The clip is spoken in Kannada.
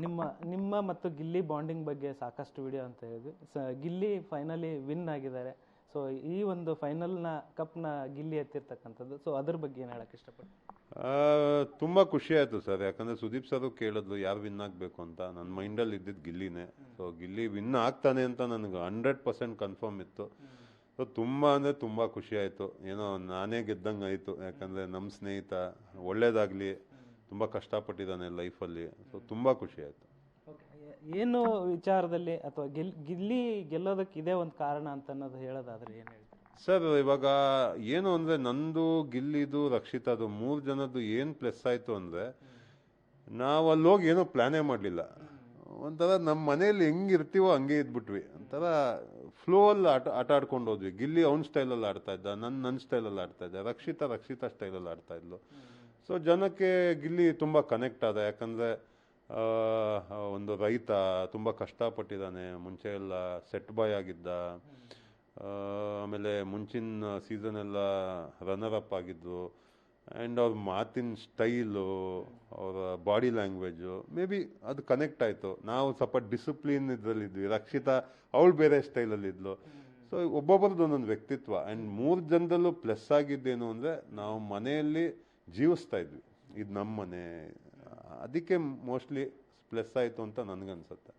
ನಿಮ್ಮ ನಿಮ್ಮ ಮತ್ತು ಗಿಲ್ಲಿ ಬಾಂಡಿಂಗ್ ಬಗ್ಗೆ ಸಾಕಷ್ಟು ವಿಡಿಯೋ ಅಂತ ಹೇಳಿದ್ವಿ. ಗಿಲ್ಲಿ ಫೈನಲಿ ವಿನ್ ಆಗಿದ್ದಾರೆ. ಸೊ ಈ ಒಂದು ಫೈನಲ್ನ ಕಪ್ನ ಗಿಲ್ಲಿ ಎತ್ತಿರ್ತಕ್ಕಂಥದ್ದು. ಸೊ ಅದ್ರ ಬಗ್ಗೆ ಏನು ಹೇಳಕ್ಕೆ ಇಷ್ಟಪಡ್ತೀನಿ? ತುಂಬ ಖುಷಿ ಆಯಿತು ಸರ್, ಯಾಕಂದರೆ ಸುದೀಪ್ ಸರ್ ಕೇಳಿದ್ರು ಯಾರು ವಿನ್ ಆಗಬೇಕು ಅಂತ. ನನ್ನ ಮೈಂಡಲ್ಲಿ ಇದ್ದಿದ್ದು ಗಿಲ್ಲಿನೇ. ಸೊ ಗಿಲ್ಲಿ ವಿನ್ ಆಗ್ತಾನೆ ಅಂತ ನನಗೆ 100% ಕನ್ಫರ್ಮ್ ಇತ್ತು. ಸೊ ತುಂಬ ಅಂದರೆ ತುಂಬ ಖುಷಿ ಆಯಿತು. ಏನೋ ನಾನೇ ಗೆದ್ದಂಗೆ ಆಯಿತು, ಯಾಕಂದರೆ ನಮ್ಮ ಸ್ನೇಹಿತ ಒಳ್ಳೇದಾಗಲಿ, ತುಂಬ ಕಷ್ಟಪಟ್ಟಿದ್ದಾನೆ ಲೈಫಲ್ಲಿ. ಸೊ ತುಂಬ ಖುಷಿ ಆಯಿತು. ಏನು ವಿಚಾರದಲ್ಲಿ ಅಥವಾ ಗಿಲ್ಲಿ ಗೆಲ್ಲೋದಕ್ಕೆ ಇದೇ ಒಂದು ಕಾರಣ ಅಂತ ಅನ್ನೋದು ಹೇಳೋದಾದ್ರೆ ಏನು ಹೇಳ್ತೀವಿ ಸರ್? ಇವಾಗ ಏನು ಅಂದರೆ ನಂದು, ಗಿಲ್ಲಿದು, ರಕ್ಷಿತಾದು 3 ಜನದ್ದು ಏನು ಪ್ಲಸ್ ಆಯಿತು ಅಂದರೆ, ನಾವು ಅಲ್ಲಿ ಹೋಗಿ ಏನೋ ಪ್ಲ್ಯಾನೇ ಮಾಡಲಿಲ್ಲ. ಒಂಥರ ನಮ್ಮ ಮನೆಯಲ್ಲಿ ಹೆಂಗಿರ್ತೀವೋ ಹಂಗೆ ಇದ್ಬಿಟ್ವಿ. ಒಂಥರ ಫ್ಲೋಲ್ಲಿ ಆಟ ಆಡ್ಕೊಂಡು ಹೋದ್ವಿ. ಗಿಲ್ಲಿ ಅವ್ನ ಸ್ಟೈಲಲ್ಲಿ ಆಡ್ತಾ ಇದ್ದ, ನನ್ನ ಸ್ಟೈಲಲ್ಲಿ ಆಡ್ತಾ ಇದ್ದೆ, ರಕ್ಷಿತಾ ಸ್ಟೈಲಲ್ಲಿ ಆಡ್ತಾ ಇದ್ಲು. ಸೊ ಜನಕ್ಕೆ ಗಿಲ್ಲಿ ತುಂಬ ಕನೆಕ್ಟ್ ಆದ. ಯಾಕಂದರೆ ಒಂದು ರೈತ, ತುಂಬ ಕಷ್ಟಪಟ್ಟಿದ್ದಾನೆ. ಮುಂಚೆ ಎಲ್ಲ ಸೆಟ್ ಬಾಯ್ ಆಗಿದ್ದ, ಆಮೇಲೆ ಮುಂಚಿನ ಸೀಸನ್ ಎಲ್ಲ ರನ್ನರ್ ಅಪ್ ಆಗಿದ್ದು. ಆ್ಯಂಡ್ ಅವ್ರ ಮಾತಿನ ಸ್ಟೈಲು, ಅವರ ಬಾಡಿ ಲ್ಯಾಂಗ್ವೇಜು, ಮೇ ಬಿ ಅದು ಕನೆಕ್ಟ್ ಆಯಿತು. ನಾವು ಸ್ವಲ್ಪ ಡಿಸಿಪ್ಲಿನ್ ಇದರಲ್ಲಿದ್ವಿ, ರಕ್ಷಿತಾ ಅವಳು ಬೇರೆ ಸ್ಟೈಲಲ್ಲಿದ್ಲು. ಸೊ ಒಬ್ಬೊಬ್ಬರದ್ದು ಒಂದೊಂದು ವ್ಯಕ್ತಿತ್ವ. ಆ್ಯಂಡ್ 3 ಜನದಲ್ಲೂ ಪ್ಲಸ್ ಆಗಿದ್ದೇನು ಅಂದರೆ, ನಾವು ಮನೆಯಲ್ಲಿ ಜೀವಿಸ್ತಾ ಇದ್ವಿ, ಇದು ನಮ್ಮ ಮನೆ. ಅದಕ್ಕೆ ಮೋಸ್ಟ್ಲಿ ಪ್ಲಸ್ ಆಯಿತು ಅಂತ ನನಗನ್ಸುತ್ತೆ.